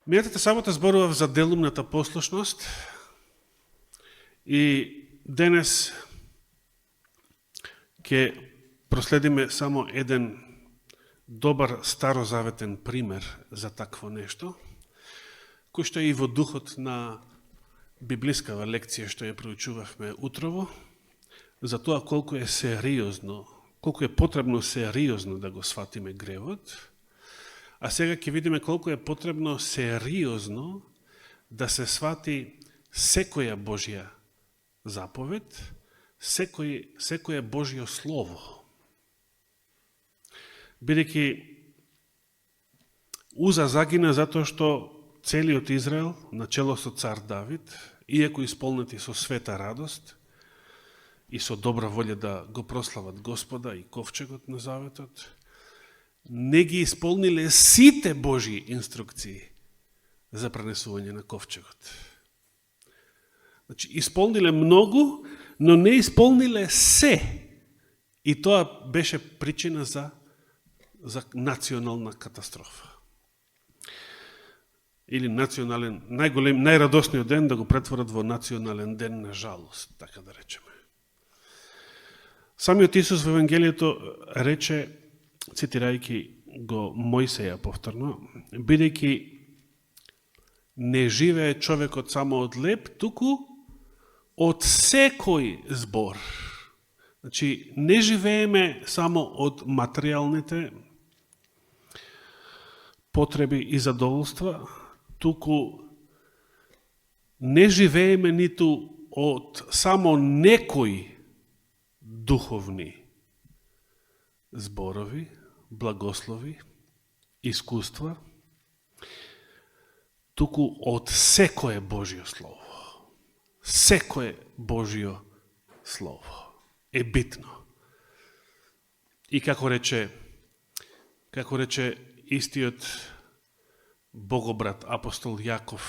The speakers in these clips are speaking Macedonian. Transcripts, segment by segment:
Мијатата сабота зборував за делумната послушност и денес ќе проследиме само еден добар старозаветен пример за такво нешто, кој што е и во духот на библискава лекција што ја проучувавме утрово, за тоа колку е сериозно, колку е потребно сериозно да го сватиме гревот, а сега ќе видиме колку е потребно сериозно да се свати секоја Божја заповед, секоја Божјо слово. Бидејќи Уза загина затоа што целиот Израел, начело со цар Давид, иако исполнети со света радост и со добра волја да го прослават Господа и ковчегот на заветот, не ги исполниле сите Божји инструкции за пренесување на ковчегот. Значи, исполниле многу, но не исполниле се. И тоа беше причина за национална катастрофа. Или национален, најрадосниот ден да го претворат во национален ден на жалост, така да речеме. Самиот Исус во Евангелието рече, цитирајќи го Мојсеја повторно, бидејќи не живее човекот само од леб, туку од секој збор. Значи, не живееме само од материјалните потреби и задоволства, туку не живееме ниту од само некои духовни зборови, благослови, искуства, туку од секое Божјо слово. Секое Божјо слово е битно. И како рече истиот богобрат апостол Јаков,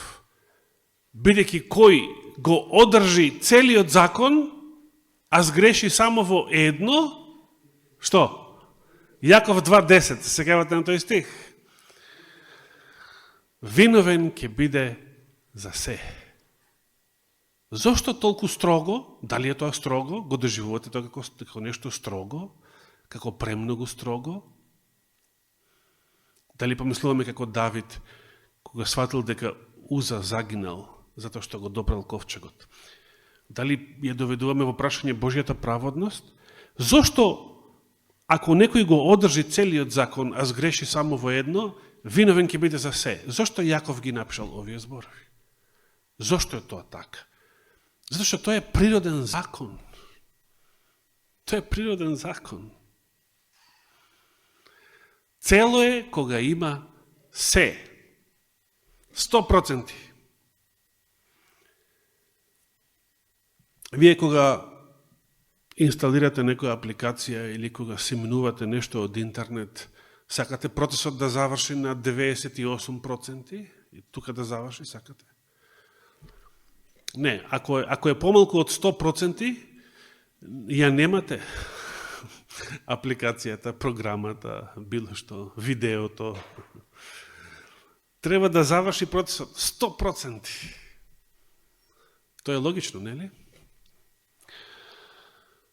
бидејќи кој го одржи целиот закон, а сгреши само во едно, што? Јаков 2.10, се сеќавате на тој стих. Виновен ќе биде за се. Зошто толку строго? Дали е тоа строго? Го доживувате тоа како нешто строго? Како премногу строго? Дали помислуваме како Давид, кога сватил дека Уза загинал, затоа што го допрел ковчегот? Дали ја доведуваме во прашање Божјата праведност? Зошто, ако некој го одржи целиот закон, а сгреши само во едно, виновен ќе биде за се? Зошто Јаков ги напишал овие зборови? Зошто е тоа така? Затоа што тоа е природен закон. Тоа е природен закон. Цело е кога има се. 100%. Вие кога инсталирате некоја апликација или кога симнувате нешто од интернет, сакате процесот да заврши на 98%? И тука да заврши, сакате? Не, ако е помалку од 100%, ја немате апликацијата, програмата, било што, видеото. Треба да заврши процесот 100%. Тоа е логично, нели?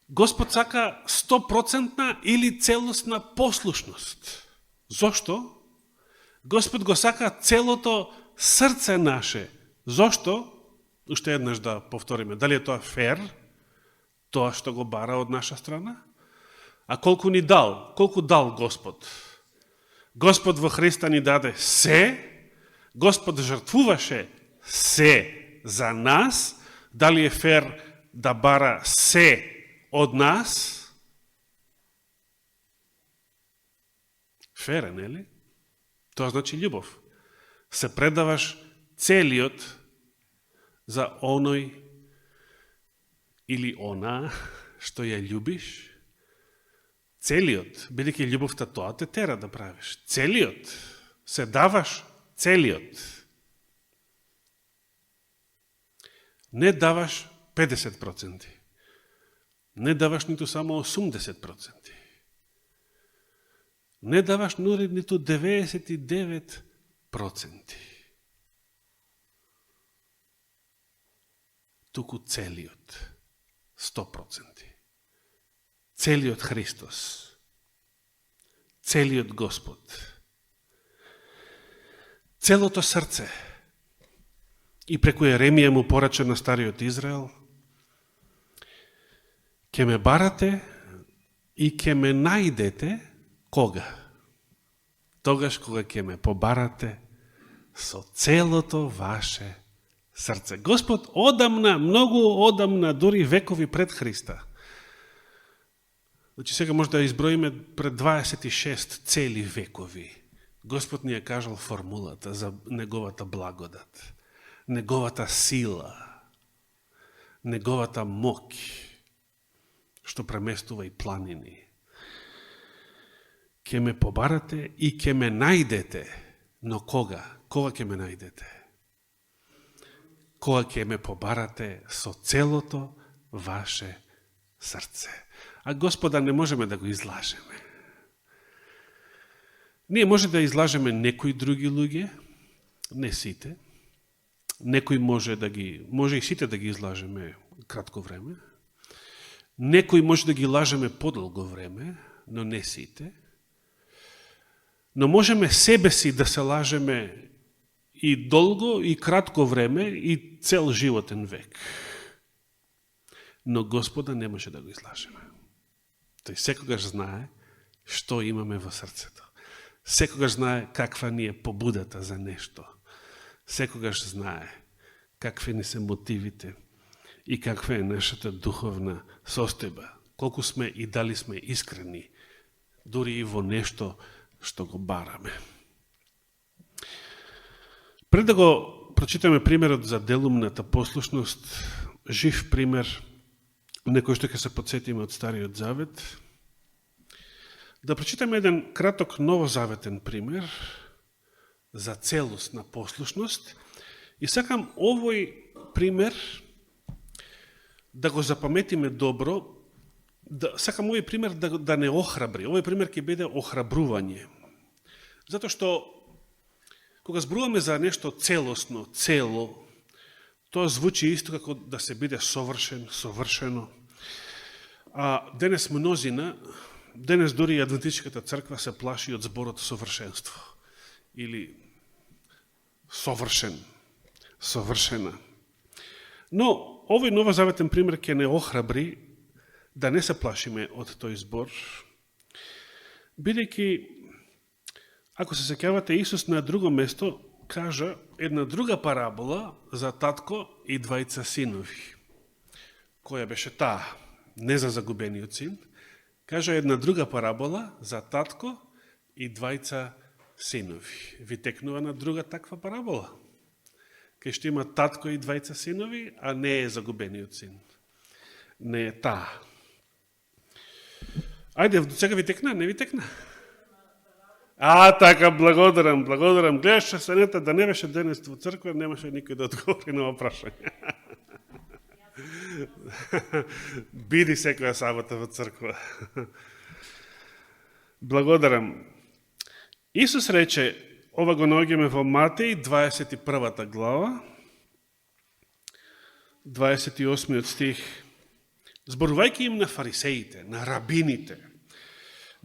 Господ сака 100% или целосна послушност. Зошто? Господ го сака целото срце наше. Зошто? Уште еднаш да повториме. Дали е тоа фер? Тоа што го бара од наша страна? А колку ни дал? Колку дал Господ? Господ во Христа ни даде се. Господ жртвуваше се за нас. Дали е фер да бара се од нас? Фер е, нели? Тоа значи љубов. Се предаваш целиот за оној или она што ја љубиш. Целиот, бидејќи љубовта тоа те тера да правиш. Целиот, се даваш целиот. Не даваш 50%. Не даваш ниту само 80%. Не даваш ниту 99%. туку целиот, 100%. Целиот Христос, целиот Господ, целото срце. И преку Еремија му порача на Стариот Израел: ќе ме барате и ќе ме најдете кога? Тогаш кога ќе ме побарате со целото ваше срце. Господ одамна, многу одамна, дури векови пред Христа. Значи сега може да изброиме пред 26 цели векови. Господ ни е кажал формулата за неговата благодат, неговата сила, неговата моќ, што преместува и планини. Ке ме побарате и ке ме најдете. Но кога? Кога ке ме најдете? Кога ке ме побарате со целото ваше срце. А Господа не можеме да го излажеме. Ние може да излажеме некои други луѓе, не сите. Некои може и сите да ги излажеме кратко време. Некои може да ги лажеме подолго време, но не сите. Но можеме себе си да се лажеме и долго, и кратко време, и цел животен век. Но Господа не може да го излажеме. Тој секогаш знае што имаме во срцето. Секогаш знае каква ни е побудата за нешто. Секогаш знае какви ни се мотивите и каква е нашата духовна состојба. Колку сме и дали сме искрени, дури и во нешто што го бараме. Пред да го прочитаме примерот за делумната послушност, жив пример, некој што ќе се подсетиме од Стариот Завет, да прочитаме еден краток новозаветен пример за целосна послушност и сакам овој пример да го запаметиме добро, сакам овој пример да не охрабри. Овој пример ќе биде охрабрување. Затоа што кога зборуваме за нешто целосно, цело, тоа звучи исто како да се биде совршен, совршено. А денес мнозина, денес дури и Адвентистичката црква се плаши од зборот совршенство. Или совршен, совршена. Но овој новозаветен пример ќе не охрабри да не се плашиме од тој збор, бидејќи, ако се сеќавате, Исус на друго место кажа една друга парабола за татко и двајца синови. Која беше таа? Не за загубениот син. Кажа една друга парабола за татко и двајца синови. Ви текнува на друга таква парабола? Кај што има татко и двајца синови, а не е загубениот син. Не е таа. Ајде, сега ви текна? Не ви текна? Така, благодарам. Гледаш сцената, да не беше денес во црква, немаше никој да одговори на опрашање. Биди секоја сабота во црква. Благодарам. Исус рече, ова го наоѓаме во Матеј, 21 глава, 28 стих, зборувајќи им на фарисеите, на рабините,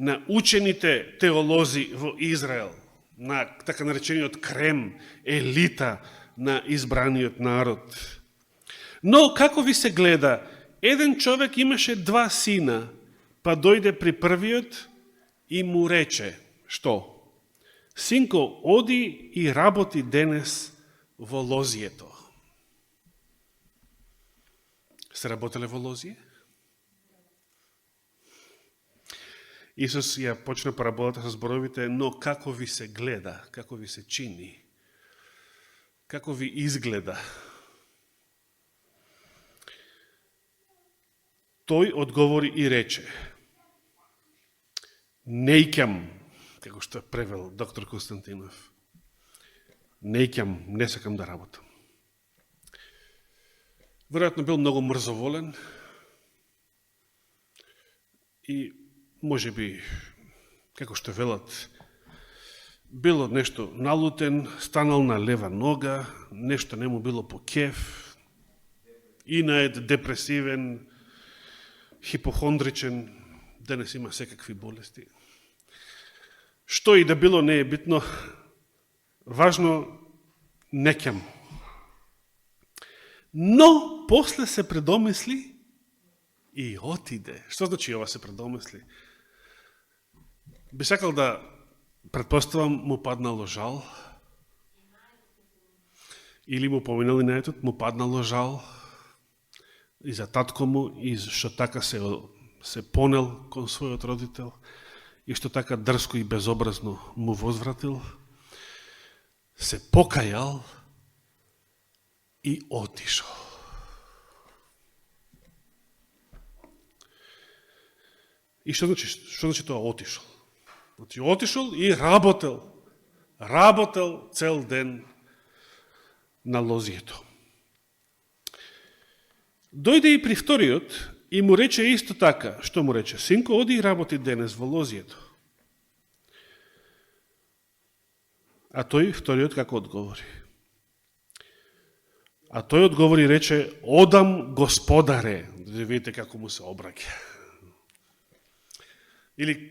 на учените теолози во Израел, на така наречениот крем, елита на избраниот народ. Но, како ви се гледа, еден човек имаше 2 сина, па дојде при првиот и му рече, што? Синко, оди и работи денес во лозието. Сте работеле во лозие? Исус ја почна параболата со зборовите, но како ви се гледа, како ви се чини, како ви изгледа. Тој одговори и рече, неќам, како што превел доктор Константинов, неќам, не сакам да работам. Веројатно бил многу мрзоволен и може би, како што велат, било нешто налутен, станал на лева нога, нешто не му било по кеф. инает, депресивен, хипохондричен, денес има секакви болести. Што и да било не е битно, важно неќам. Но после се предомисли и отиде. Што значи ова се предомисли? Би сакал да, предпоставам, му паднало жал, или му поминал инајтот, му паднало жал и за татко му, и што така се понел кон својот родител, и што така дрско и безобразно му возвратил, се покајал и отишол. И што значи тоа отишол? Значи отишол и работел цел ден на лозието. Дојде и при вториот и му рече исто така. Што му рече? Синко, оди и работи денес во лозието. А тој, вториот, како одговори? А тој одговори и рече, одам Господаре. Да видите како му се обраќа. Или,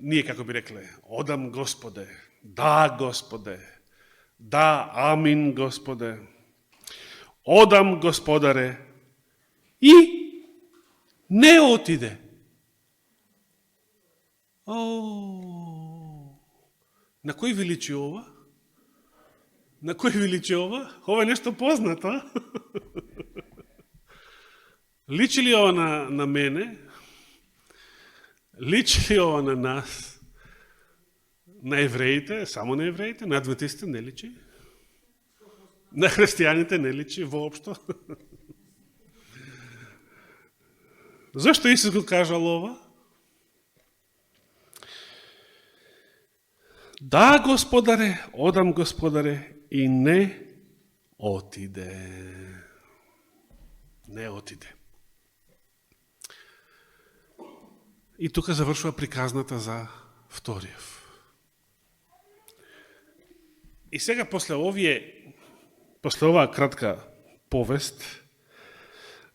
ние како би рекле, одам Господе, да Господе, да, амин Господе, одам Господаре, и не отиде. На кој ви личи ова? На кој ви личи ова? Ова е нешто познато. Личи ли ова на мене? Личи ли ова на нас? На евреите? Само на евреите? На адвентистите не личи? На христијаните не личи воопшто? Зашто Исус го кажал ова? Да, Господаре, одам Господаре, и не отиде. Не отиде. И тука завршува приказната за вториев. И сега после оваа кратка повест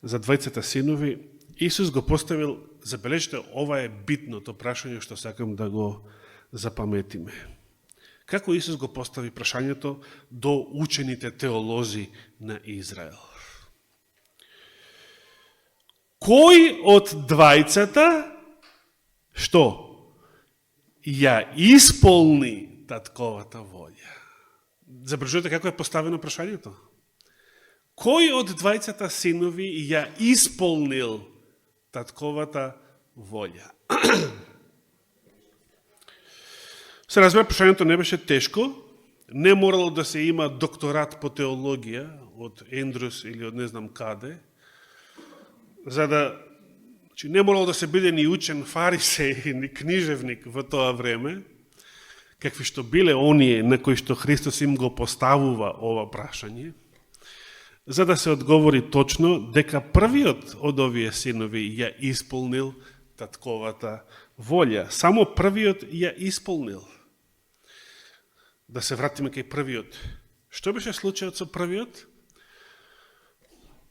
за двајцата синови, Исус го поставил, забележите, ова е битното прашање што сакам да го запаметиме. Како Исус го постави прашањето до учените теолози на Израел? Кој од двајцата што ја исполни татковата волја? Забележете како е поставено прашањето. Кој од двајцата синови ја исполнил татковата волја? Се разбира, прашањето не беше тешко, не морало да се има докторат по теологија од Ендрус или од не знам каде, за да, не морало да се биде ни учен фарисеј, ни книжевник во тоа време, какви што биле оние на кои што Христос им го поставува ова прашање, за да се одговори точно дека првиот од овие синови ја исполнил татковата волја. Само првиот ја исполнил. Да се вратиме кај првиот. Што беше случајот со првиот?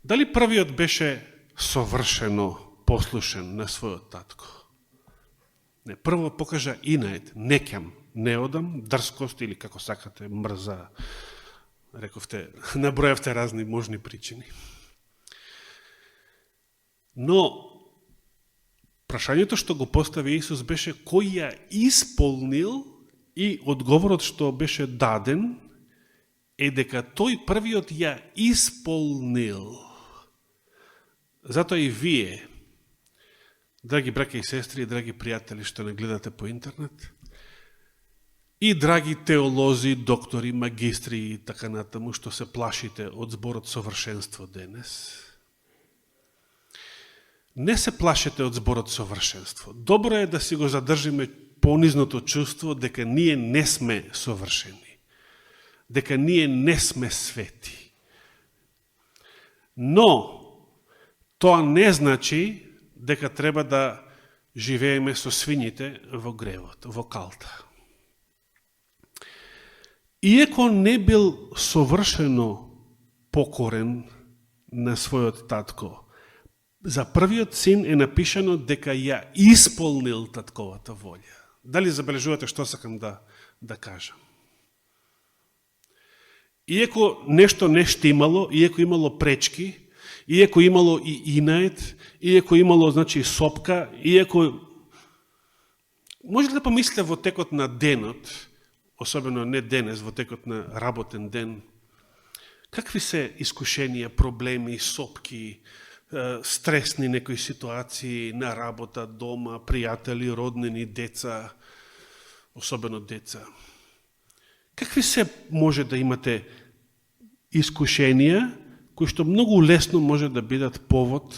Дали првиот беше совршено послушен на својот татко? Не, прво покажа инаед, неќам, не одам, дрскост или како сакате, мрза. Рековте, набројавте разни можни причини. Но, прашањето што го постави Исус беше кој ја исполнил, и одговорот што беше даден е дека тој првиот ја исполнил. Затоа и вие, драги браќа и сестри, драги пријатели што не гледате по интернет, и драги теолози, доктори, магистри и така натаму, што се плашите од зборот совршенство денес. Не се плашете од зборот совршенство. Добро е да си го задржиме понизното чувство дека ние не сме совршени. Дека ние не сме свети. Но, тоа не значи дека треба да живееме со свињите во гревот, во калта. Иако не бил совршено покорен на својот татко. За првиот син е напишано дека ја исполнил татковата волја. Дали забележувате што сакам да кажам? Иако нешто имало, иако имало пречки, иако имало и инает, иако имало, значи, сопка, иако... Може да помислите во текот на денот, особено не денес, во текот на работен ден, какви се искушенија, проблеми, сопки, стресни некои ситуации на работа, дома, пријатели, роднини, деца, особено деца. Какви се може да имате искушенија, кои што многу лесно може да бидат повод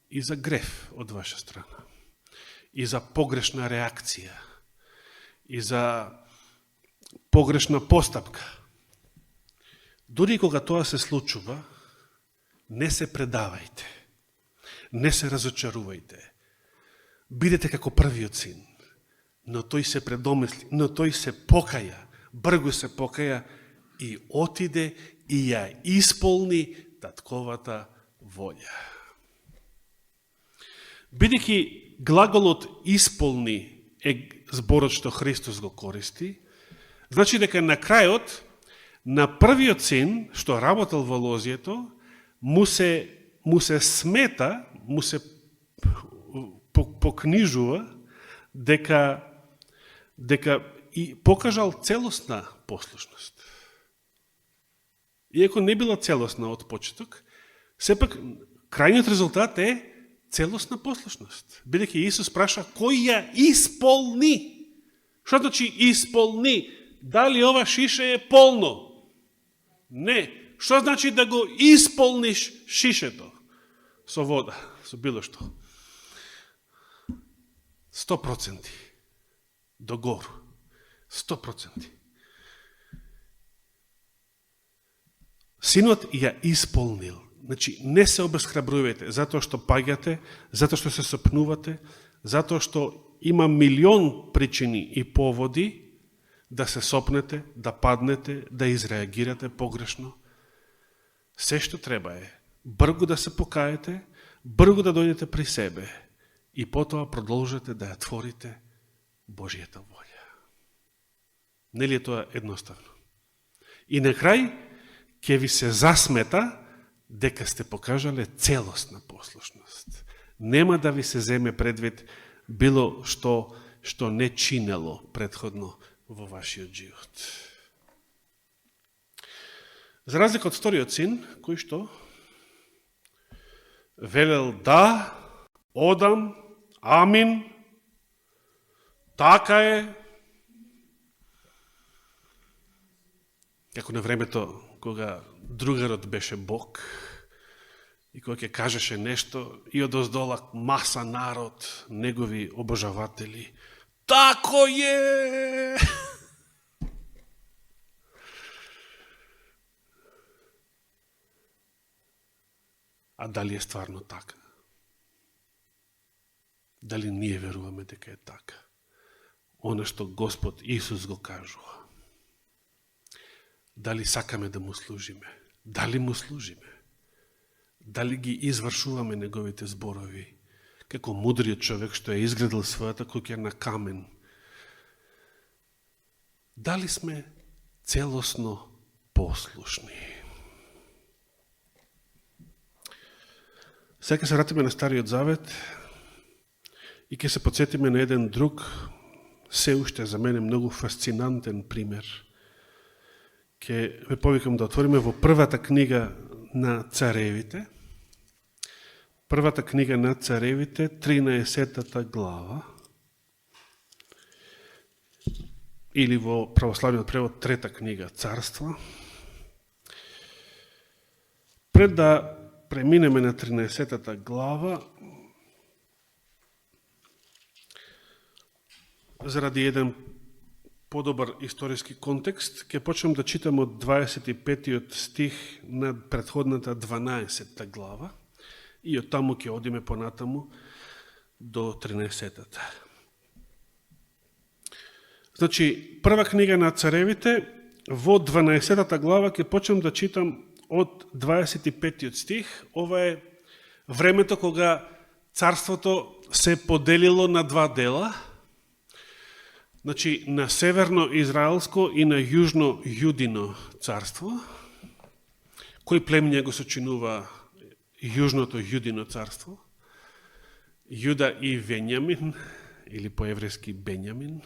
и за греф од ваша страна, и за погрешна реакција, и за погрешна постапка. Дури кога тоа се случува, не се предавајте, не се разочарувајте. Бидете како првиот син, но тој се предомисли, но тој се покаја, бргу се покаја и отиде и ја исполни татковата волја. Бидејќи глаголот исполни е зборот што Христос го користи, значи дека на крајот на првиот син што работел во лозјето, му се смета, му се покнижува дека и покажал целосна послушност. Иако не била целосна од почеток, сепак крајниот резултат е целосна послушност. Бидејќи Исус праша кој ја исполни. Што значи исполни? Дали ова шише е полно? Не. Што значи да го исполниш шишето? Со вода, со било што. 100%. До гору. 100%. Синот ја исполнил. Значи, не се обесхрабрувате затоа што паѓате, затоа што се сопнувате, затоа што има милион причини и поводи да се сопнете, да паднете, да изреагирате погрешно. Се што треба е бргу да се покаете, бргу да дојдете при себе и потоа продолжете да ја творите Божијата волја. Нели е тоа едноставно? И на крај ќе ви се засмета дека сте покажале целосна послушност. Нема да ви се земе предвид било што не чинело предходно во вашиот живот. За разлика од вториот син, кој што велел да, одам, амин, така е, како на времето кога другарот беше Бог и кога ќе кажеше нешто и одоздола маса народ, негови обожаватели, тако е! А дали е стварно така? Дали ние веруваме дека е така? Оно што Господ Исус го кажува. Дали сакаме да му служиме? Дали му служиме? Дали ги извршуваме неговите зборови? Како мудриот човек што е изградил својата куќа на камен. Дали сме целосно послушни? Сега се вратиме на Стариот Завет и ќе се подсетиме на еден друг, се уште за мене многу фасцинантен пример. Ќе ве повикам да отвориме во првата книга на Царевите. Првата книга на Царевите, 13-та глава, или во православниот превод трета книга Царства. Пред да преминеме на 13-та глава, заради еден подобар историски контекст, ќе почнем да читам од 25-тиот стих на претходната 12-та глава и од таму ќе одиме понатаму до 13-та. Значи, прва книга на Царевите, во 12-та глава ќе почнем да читам од 25 стих, ова е времето кога царството се поделило на два дела, значи на северно Израелско и на јужно Јудино царство. Кој племења го сочинува јужното Јудино царство? Јуда и Венјамин, или по-еврејски Бенјамин.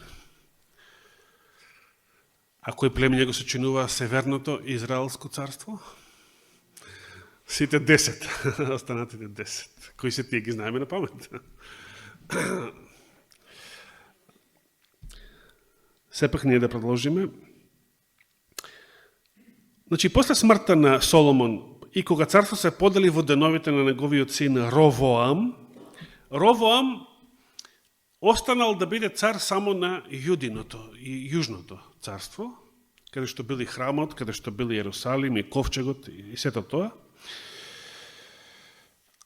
А кој племења го сочинува северното Израелско царство? Сите 10, останатите 10. Кои се тие ги знаеме на памет? Сепак ние да продолжиме. Значи, после смртта на Соломон и кога царство се подели во деновите на неговиот син Ровоам, Ровоам останал да биде цар само на Јудиното и Јужното царство, каде што били храмот, каде што били Јерусалим и ковчегот и сето тоа.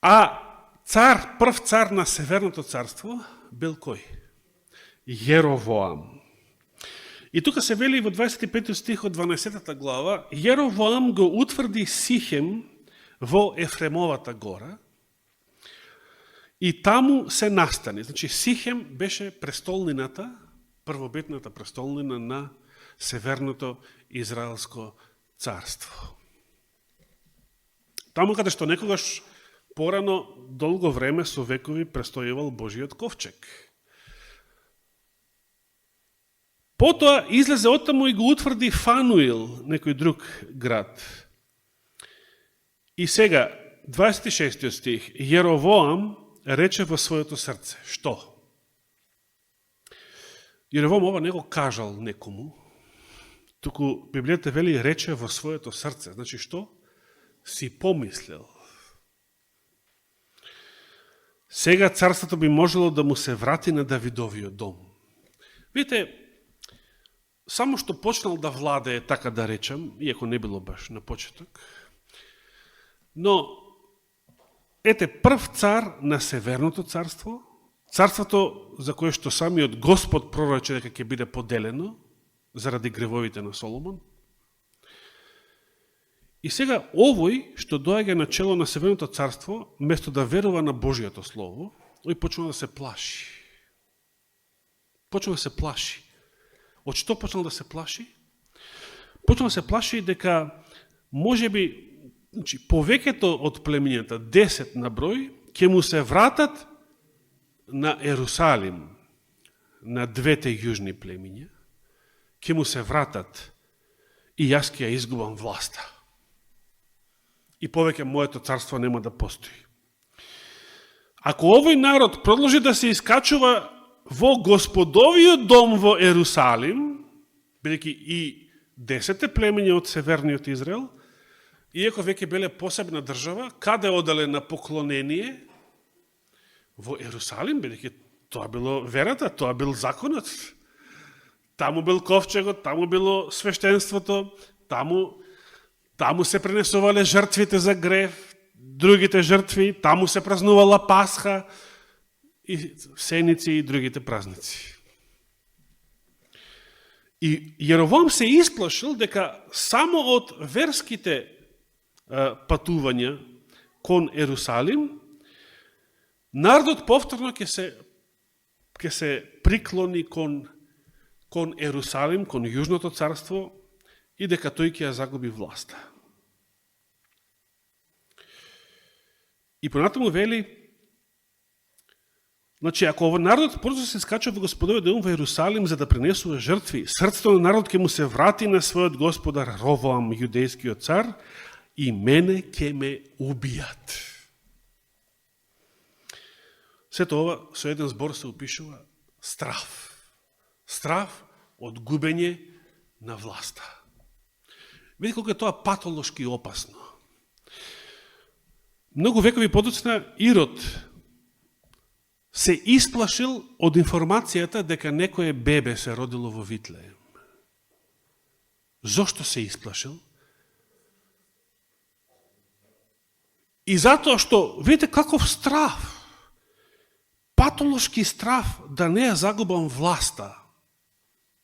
А прв цар на Северното царство бил кој? Јеровоам. И тука се вели во 25 стих од 12 глава, Јеровоам го утврди Сихем во Ефремовата гора и таму се настани. Значи Сихем беше престолнината, првобитната престолнина на Северното Израелско царство. Таму каде што некогаш порано долго време со векови престојувал Божиот ковчег. Потоа излезе оттаму и го утврди Фануил, некој друг град. И сега, 26 стих, Јеровоам рече во своето срце. Што? Јеровоам ова не го кажал некому, туку Библијата вели рече во своето срце. Значи што? Си помислил. Сега царството би можело да му се врати на Давидовиот дом. Видите, само што почнал да владее, така да речем, иако не било баш на почеток, но ете прв цар на Северното царство, царството за кое што самиот Господ пророче дека ќе биде поделено заради гревовите на Соломон. И сега овој што доаѓа на чело на Северното царство, место да верува на Божиото слово, овој почнува да се плаши. Почнува да се плаши. Од што почнал да се плаши? Почнал да се плаши дека можеби, значи, повеќето од племињата, 10 на број, ќе му се вратат на Ерусалим, на двете јужни племиња, ќе му се вратат и јас ќе ја изгубам власта. И повеќе моето царство нема да постои. Ако овој народ продолжи да се искачува во Господовиот дом во Ерусалим, бидејќи и 10 племења од Северниот Израел, иако веќе беле посебна држава, каде оделе на поклонение? Во Ерусалим, бидејќи тоа било верата, тоа бил законот. Таму бил ковчегот, таму било свештенството, таму се пренесувале жртвите за грев, другите жртви, таму се празнувала Пасха, и сеници и другите празници. И Јеровоам се исплашил дека само од верските патувања кон Ерусалим, народот повторно ќе се приклони кон Ерусалим, кон Јужното царство и дека тој ќе ја загуби власта. И понатаму вели, значи, ако овој народот прво се скача во Господовиот дом во Ерусалим за да пренесува жртви, срцето на народ ќе му се врати на својот господар Ровоам, јудејскиот цар, и мене ќе ме убијат. Сето ова со еден збор се опишува страв. Страв од губење на власта. Видите колко е тоа патолошки опасно. Многу векови подоцна Ирод се исплашил од информацијата дека некое бебе се родило во Витлеем. Зошто се исплашил? И затоа што, видите каков страв, патолошки страв да не ја загубам власта.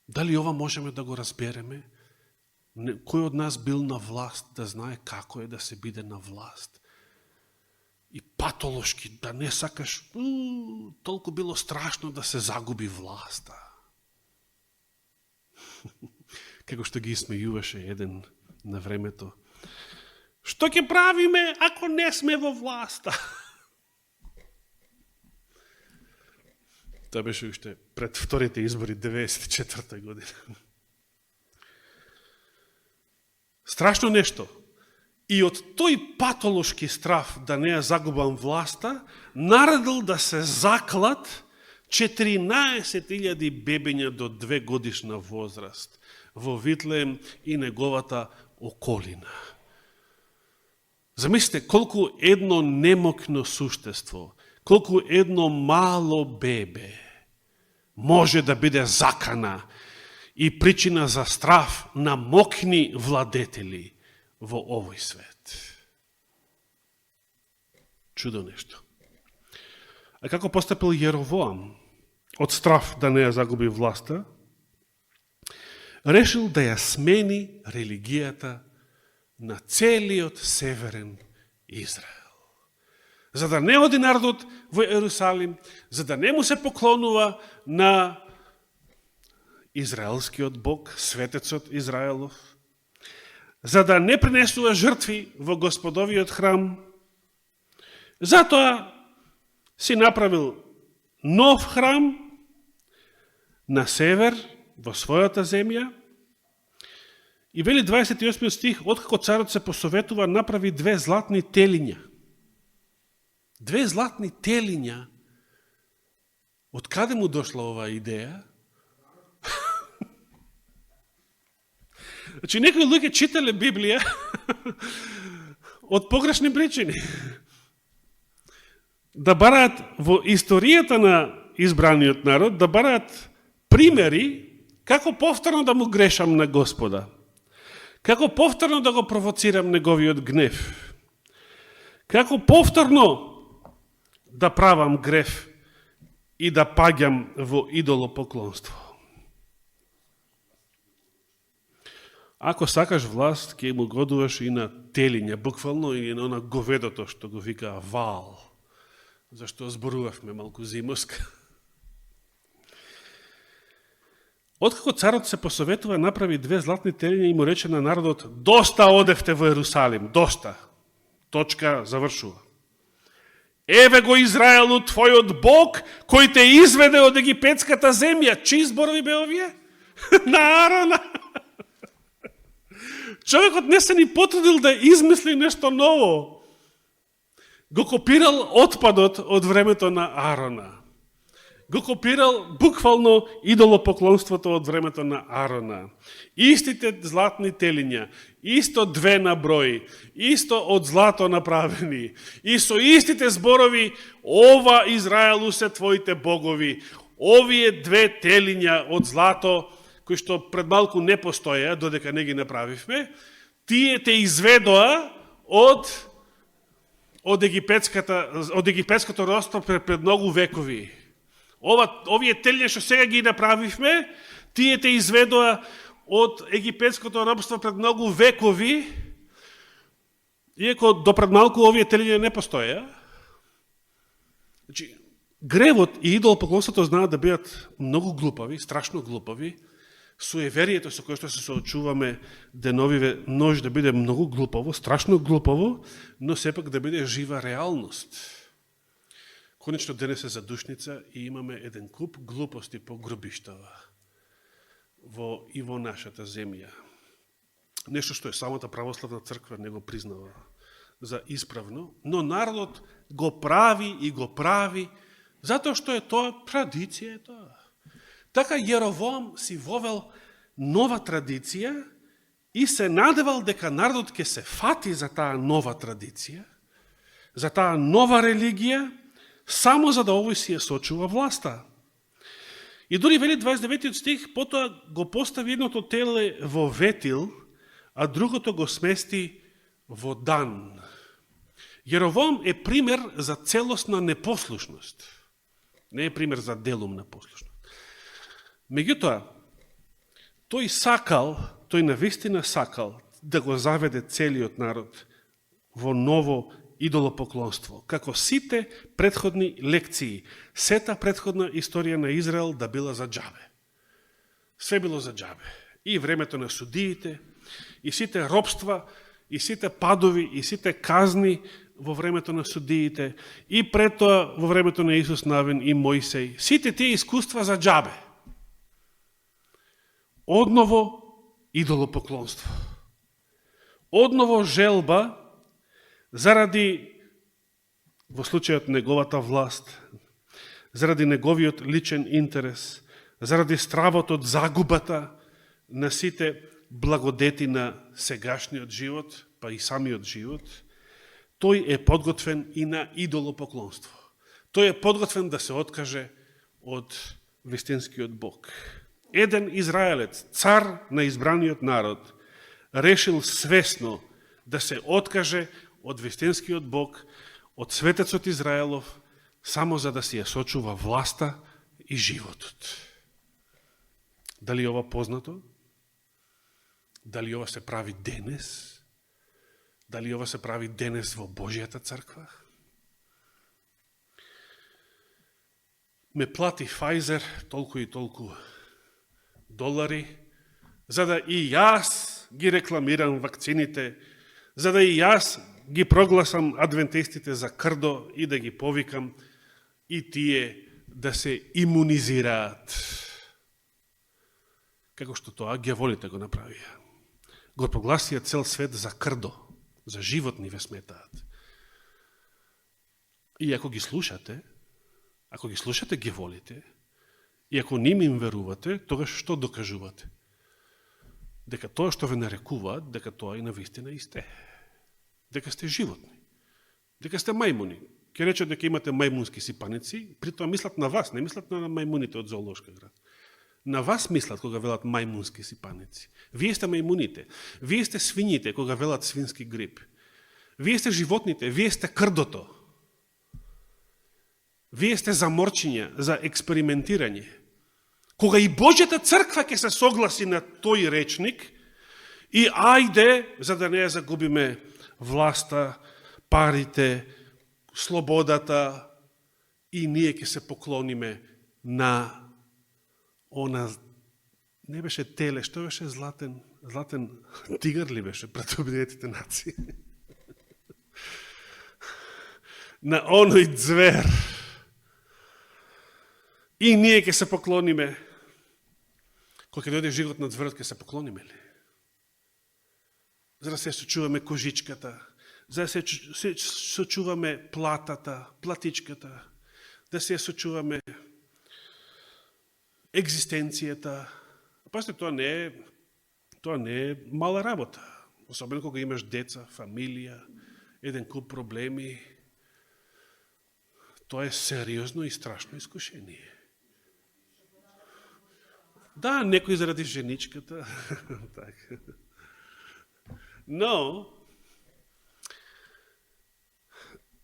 Дали ова можеме да го разбереме? Кој од нас бил на власт да знае како е да се биде на власт? И патолошки, да не сакаш, толку било страшно да се загуби власта. Како што ги смејуваше еден на времето. Што ќе правиме ако не сме во власта? Тоа беше уште пред вторите избори 94-та година. Страшно нешто. И од тој патолошки страф да не ја загубам власта, наредил да се заклат 14.000 бебења до 2 годишна возраст во Витлеем и неговата околина. Замислите колку едно немокно суштество, колку едно мало бебе може да биде закана и причина за страф на мокни владетели во овој свет. Чудо нешто. А како постапил Јеровоам од страф да не ја загуби власта? Решил да ја смени религијата на целиот северен Израел. За да не оди народот во Ерусалим, за да не му се поклонува на израелскиот Бог, светецот Израелов, за да не принесува жртви во Господовиот храм, затоа си направил нов храм на север, во својата земја, и вели 28 стих, откако царот се посоветува, направи 2 златни телиња. 2 златни телиња. Од каде му дошла оваа идеја? Значи, некои луѓе читале Библија од погрешни причини. Да бараат во историјата на избраниот народ, да бараат примери како повторно да му грешам на Господа. Како повторно да го провоцирам неговиот гнев. Како повторно да правам грев и да паѓам во идолопоклонство. Ако сакаш власт, ќе му годуваш и на телиња, буквално и на говедото, што го вика Ваал. Зашто зборувавме малку зимоска. Откако царот се посоветува, направи 2 златни телиња и му рече на народот: доста одевте во Ерусалим, доста. Точка, завршува. Еве го Израелу, твојот Бог, кој те изведе од египетската земја. Чии зборови бе овие? На Аарона. Човекот не се ни потрудил да измисли нешто ново. Го копирал отпадот од времето на Аарона. Го копирал буквално идолопоклонството од времето на Аарона. Истите златни телиња, исто 2 на број, исто од злато направени, и со истите зборови: ова Израелу се твоите богови. Овие 2 телиња од злато, кои што пред малку не постоја, додека не ги направивме, тие те изведоа од египетското робство пред многу векови. Овие телиња што сега ги направивме, тие те изведоа од египетското робство пред многу векови, иако до пред малку овие телиња не постоја. Значи, гревот и идолопоклонството знаат да бидат многу глупави, страшно глупави. Суеверието со кое што се соочуваме деновиве може да биде многу глупаво, страшно глупаво, но сепак да биде жива реалност. Конечно, денес е задушница и имаме еден куп глупости по гробиштава и во нашата земја. Нешто што е самата православна црква не го признава за исправно, но народот го прави и го прави, затоа што е тоа традиција. Така Јеровоам си вовел нова традиција и се надевал дека народот ќе се фати за таа нова традиција, за таа нова религија, само за да овој си ја сочува власта. И дури вели 29 стих, потоа го постави едното теле во Ветил, а другото го смести во Дан. Јеровоам е пример за целосна непослушност. Не е пример за делумна послушност. Меѓутоа, тој тој навистина сакал да го заведе целиот народ во ново идолопоклонство, како сите претходни лекции, сета претходна историја на Израел да била за џабе. Све било за џабе. И времето на судиите, и сите робства, и сите падови, и сите казни во времето на судиите, и пред тоа во времето на Исус Навин и Мојсей. Сите тие искуства за џабе. Одново идолопоклонство. Одново желба заради, во случајот неговата власт, заради неговиот личен интерес, заради стравот од загубата на сите благодети на сегашниот живот, па и самиот живот, тој е подготвен и на идолопоклонство. Тој е подготвен да се откаже од вистинскиот Бог. Еден израелец, цар на избраниот народ, решил свесно да се откаже од вистинскиот Бог, од светецот Израелов, само за да си ја сочува власта и животот. Дали ова познато? Дали ова се прави денес? Дали ова се прави денес во Божијата црква? Ме плати Pfizer толку и толку долари, за да и јас ги рекламирам вакцините, за да и јас ги прогласам адвентистите за крдо и да ги повикам и тие да се имунизираат. Како што тоа ѓаволите го направија. Го прогласија цел свет за крдо, за животни ве сметаат. И ако ги слушате ѓаволите, и ако ним им верувате, тогаш што докажувате? Дека тоа што ве нарекуваат, дека тоа и навистина и сте. Дека сте животни. Дека сте мајмуни. Ке речат дека имате мајмунски сипаници, при тоа мислат на вас, не мислат на мајмуните од зоолошка град. На вас мислат кога велат мајмунски сипаници. Вие сте мајмуните. Вие сте свињите кога велат свински грип. Вие сте животните, вие сте крдото. Вие сте заморчиња за експериментирање. Кога и Божјата црква ќе се согласи на тој речник и ајде, за да не ја загубиме власта, парите, слободата, и ние ќе се поклониме на она, не беше теле, што беше златен тигар ли беше пред Обединетите нации? На оној звер. И ние ќе се поклониме. Кога ќе дојде жигот на зверот, ќе се поклониме ли? За да се сочуваме кожичката, за да се сочуваме платичката, да се сочуваме екзистенцијата. Пасте, тоа не е мала работа. Особено кога имаш деца, фамилија, еден куп проблеми. Тоа е сериозно и страшно искушение. Да, некој заради женичката. Но,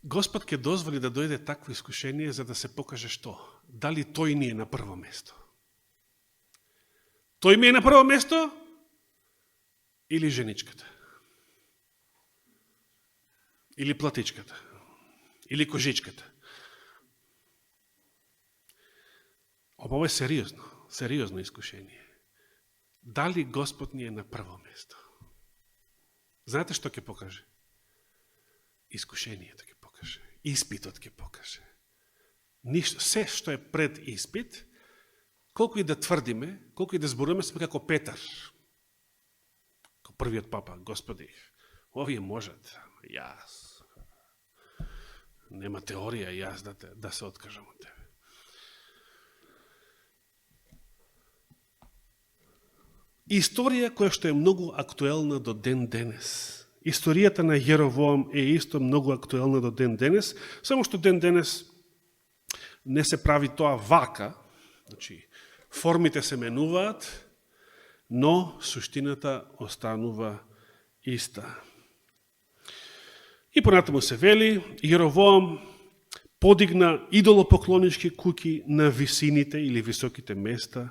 Господ ќе дозволи да дојде такво искушение за да се покаже што? Дали тој ни е на прво место? Тој ми е на прво место или женичката? Или платичката? Или кожичката? Ова е сериозно искушение. Дали Господ ни е на прво место? Знаете што ќе покаже? Искушението ќе покаже. Испитот ќе покаже. Ништо, се што е пред испит, колку и да тврдиме, колку и да зборуваме, сме како Петар. Како првиот папа, Господи, овие можат, јас. Нема теорија јас да се откажам од тебе. Историја која што е многу актуелна до ден денес. Историјата на Јеровоам е исто многу актуелна до ден денес, само што ден денес не се прави тоа вака, значи формите се менуваат, но суштината останува иста. И понатаму се вели, Јеровоам подигна идолопоклонички куќи на висините или високите места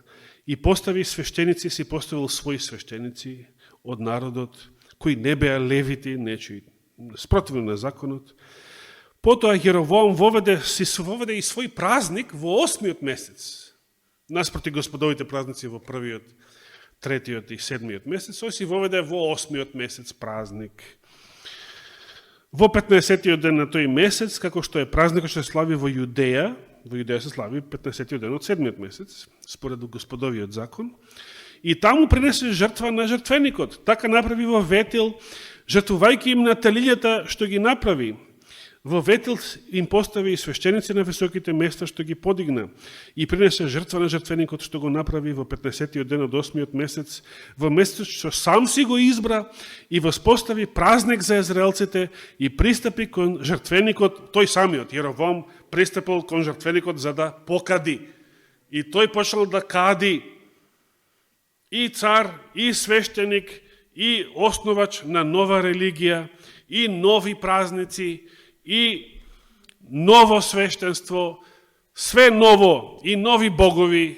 и постави свештеници, си поставил своји свештеници од народот, кои не беа левити, нечи спротивно на законот. Потоа Јеровоам воведе и свој празник во 8-миот месец. Наспроти господовите празници во 1-иот, 3-иот и 7-миот месец, тој си воведе во 8-миот месец празник. Во 15-тиот ден на тој месец, како што е празникот што се слави во Јудеја се слави 15-тиот ден од 7-миот месец, според господовиот закон, и таму принесе жртва на жртвеникот. Така направи во Ветил, жртвувајќи им на телињата што ги направи. Во Ветил им постави свештеници на високите места што ги подигна и принесе жртва на жртвеникот што го направи во 15-тиот ден од 8-миот месец, во месецот што сам си го избра и воспостави празник за израелците и пристапи кон жртвеникот, тој самиот, Јеровоам, пристапил кон жртвеникот за да покади. И тој почнал да кади и цар, и свештеник, и основач на нова религија, и нови празници, и ново свештенство, све ново, и нови богови,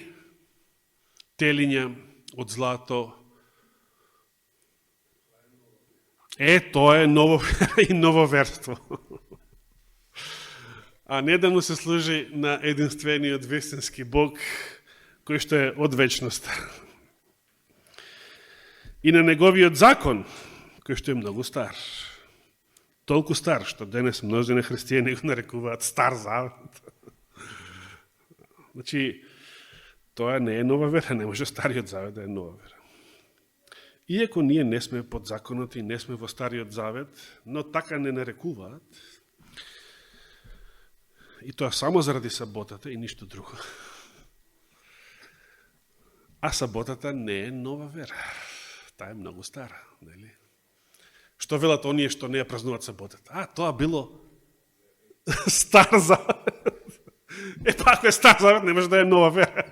телиња од злато. Тоа е ново вера и ново верство. А не да му се служи на единствениот вистински Бог, кој што е од вечноста. И на неговиот закон, кој што е многу стар. Толку стар, што денес множина христијани го нарекуваат Стар Завет. Значи, тоа не е нова вера, не може Стариот Завет да е нова вера. Иако ние не сме под законот и не сме во Стариот Завет, но така не нарекуваат, и тоа само заради саботата и ништо друго. А саботата не е нова вера. Таа е многу стара, нели? Што велат оние што не ја празнуват саботата? Тоа било Стар Завет. Па ако е Стар Завет, не може да е нова вера.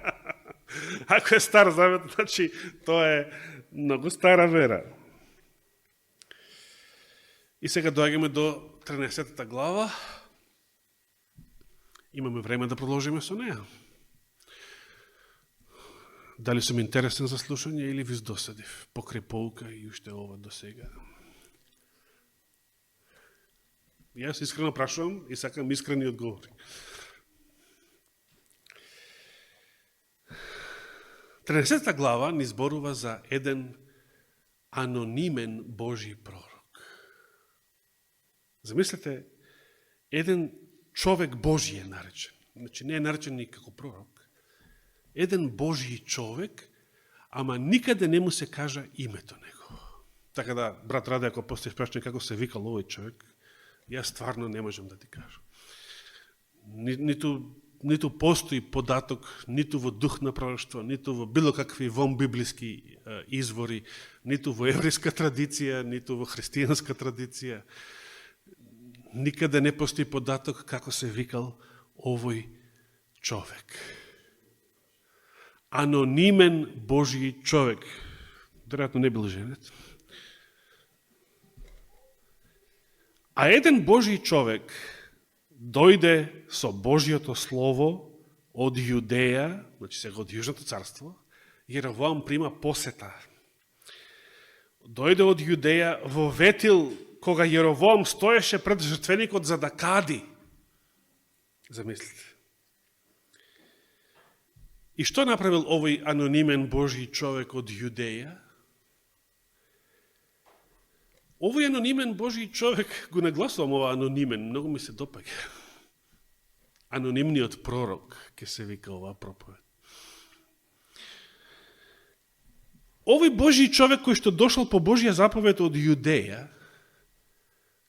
Ако е Стар Завет, значи тоа е многу стара вера. И сега доаѓаме до 13-та глава. Имаме време да продолжиме со неја. Дали сум интересен за слушање или ви досадив? Покрај pouка и уште ова до сега. Јас искрено прашувам и сакам искрени одговори. 13-та глава ни зборува за еден анонимен Божи пророк. Замислете, еден човек Божи е наречен. Значи не е наречен ни како пророк. Еден Божи човек, ама никаде не му се кажа името него. Така да, брат Раде, ако постои спрашање како се викал овој човек, јас стварно не можам да ти кажам. Ниту постои податок, ниту во дух на пророштво, ниту во било какви вонбиблиски извори, ниту во еврејска традиција, ниту во христијанска традиција. Никаде не постои податок како се викал овој човек. Анонимен Божи човек. Веројатно не бил женет. А еден Божи човек дојде со Божиото Слово од Јудеја, значи сега од Јужното царство, Јеровоам прима посета. Дојде од Јудеја во Ветил, кога Јеровоам стоеше пред жртвеникот за да кади. Замислите. И што направил овој анонимен Божи човек од Јудеја? Овој анонимен Божи човек, го нагласувам ова анонимен, многу ми се допаѓа. Анонимниот пророк, ке се вика оваа проповед. Овој Божи човек кој што дошол по Божја заповед од Јудеја,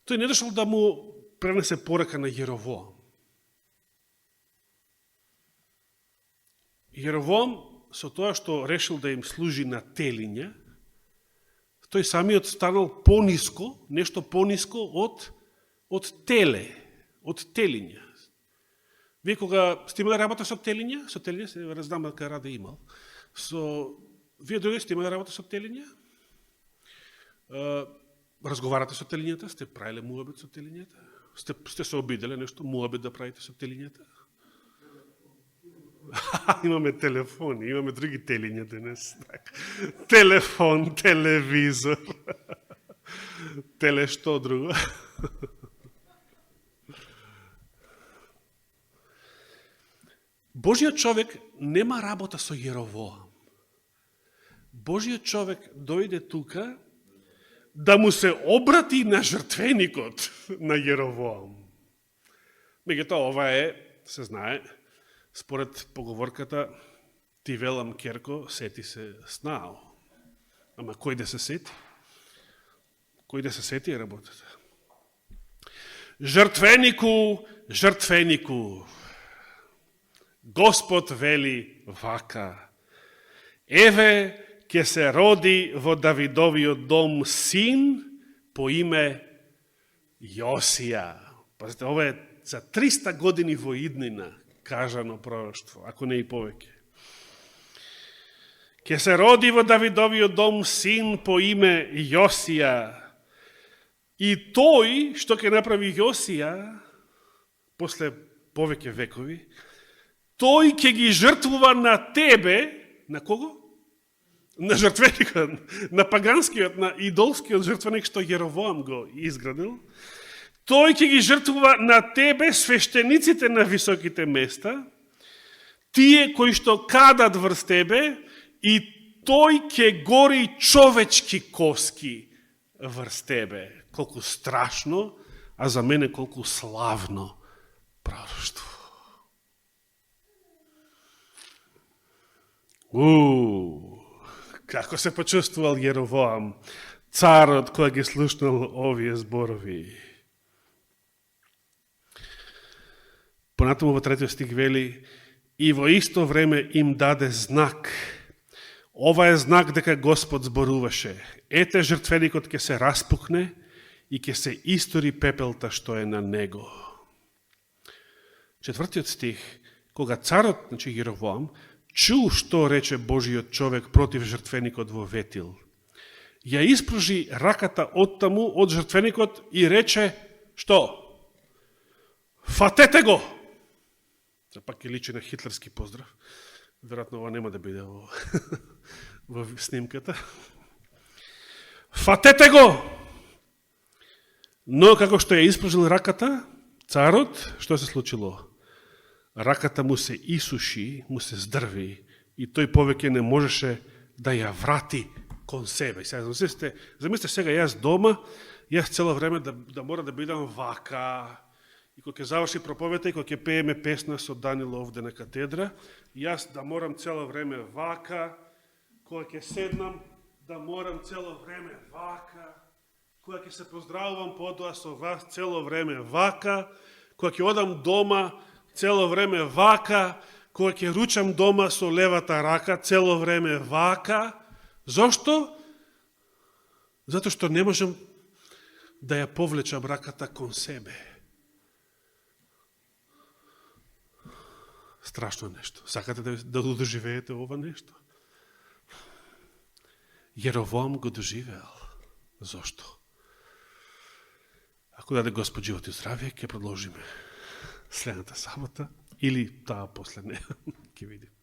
тој не дошол да му пренесе порака на Јеровоам. Јеровоам, со тоа што решил да им служи на телиња, тој самиот станал пониско, нешто пониско од теле, од телиња. Вие кога сте имали работа со телиња, се разнам дека Раде имал, вие други сте имали работа со телиња, разговарате со телињата, сте правиле муабет со телињата, сте се обиделе нешто, муабет да правите со телињата. Имаме телефони, имаме други телиња денес. Телефон, телевизор, теле што друго. Божиот човек нема работа со Јеровоам. Божиот човек дојде тука да му се обрати на жртвеникот на Јеровоам. Меѓутоа, ова се знае, според поговорката, ти велам керко, сети се снао. Ама кој да се сети? Кој да се сети е работата? Жртвенику, жртвенику, Господ вели вака, еве ќе се роди во Давидовиот дом син по име Јосија. Пазите, ова е за 300 години во иднина кажано пророштво, ако не и повеќе. Ќе се роди во Давидовиот дом син по име Јосија. И тој што ќе направи Јосија после повеќе векови, тој ќе ги жртвува на тебе, на кого? На жртвеникот, на паганскиот, на идолскиот жртвеник што Јеровоам го изградил. Тој ќе ги жртвува на тебе свештениците на високите места, тие кои што кадат врз тебе, и тој ќе гори човечки коски врз тебе. Колку страшно, а за мене колку славно пророштво. Како се почувствувал Јеровоам, царот кој ги слушнал овие зборови. Понатаму во 3 стих вели, и во исто време им даде знак. Ова е знак дека Господ зборуваше. Ете, жртвеникот ќе се распукне и ќе се истори пепелта што е на него. 4 стих, кога царот, значи Јеровоам, чул што рече Божиот човек против жртвеникот во Ветил, ја испружи раката од таму, од жртвеникот и рече, што? Фатете го! За пак ќе личи на хитлерски поздрав. Веројатно ова нема да биде во снимката. Фатете го! Но како што ја испружил раката, царот, што се случило? Раката му се исуши, му се здрви и тој повеќе не можеше да ја врати кон себе. Замислите сега јас дома, јас цело време да мора да бидам вака, и кога ќе заврши проповета и кога ќе пееме песна со Данило овде на катедра, јас да морам цело време вака, кога ќе седнам, да морам цело време вака, кога ќе се поздравувам потоа со вас цело време вака, кога ќе одам дома цело време вака, кога ќе ручам дома со левата рака цело време вака. Зошто? Затоа што не можам да ја повлечам раката кон себе. Страшно нешто. Сакате да доживеете ова нешто? Јеровоам го доживеал. Зошто? Ако даде Господ живот и здравје, ќе продолжиме следната сабота или таа после неа. Ќе видим.